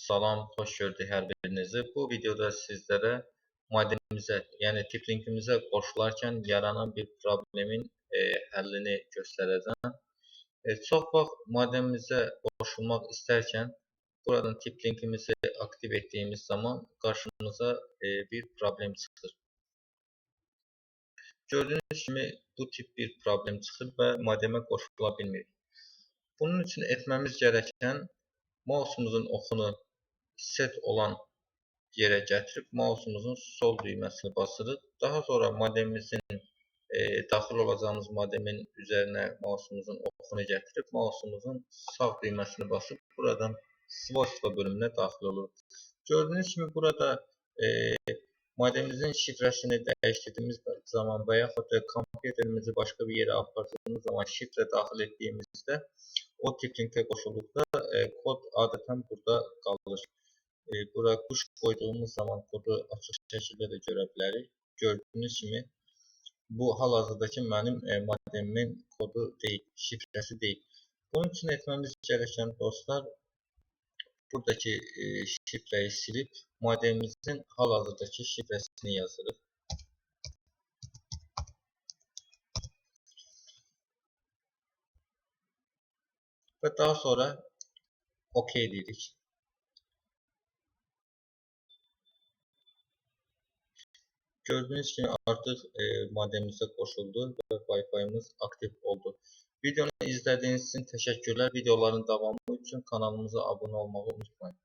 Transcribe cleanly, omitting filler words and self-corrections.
Salam, xoş gördük hər birinizi. Bu videoda sizlərə modelimizə, yəni TP-Linkimizə qoşularkən yaranan bir problemin həllini göstərəcəm. Çox vaxt modelimizə qoşulmaq istərkən buradan TP-Linkimizi aktiv etdiyimiz zaman qarşımıza bir problem çıxır. Gördüyünüz kimi bu tip bir problem çıxır və modemə qoşula bilmir. Bunun üçün etməmiz gərəkən mouse'umuzun oxunu set olan yerə gətirib mouse'umuzun sol düyməsini basırıq. Daha sonra modemimizin daxil olacağımız modemin üzərinə mouse'umuzun oxunu gətirib mouse'umuzun sağ düyməsini basıb buradan svojstva bölümünə daxil oluruq. Gördüyünüz kimi burada modemimizin şifrəsini dəyişdiyimiz zaman və yaxud da kompüterimizi başqa bir yerə apardığımız zaman şifrə daxil etdiyimizdə o TP-Linkə qoşulduqda kod adətən burada qalır. Bura quş qoyduğumuz zaman kodu açıq şəkildə də görə bilərik. Gördüyünüz kimi bu hal-hazırdakı mənim modemimin kodu deyil, şifrəsi deyil. Bunun üçün etməmiz gərəkən dostlar, buradakı şifrəyi silib modemimizin hal-hazırdakı şifrəsini yazırıq. Və daha sonra OK deyirik. Gördüyünüz kimi artıq modemimizə qoşuldu və Wi-Fi'miz aktiv oldu. Videonu izlədiyiniz üçün təşəkkürlər. Videoların davamı üçün kanalımıza abunə olmağı unutmayın.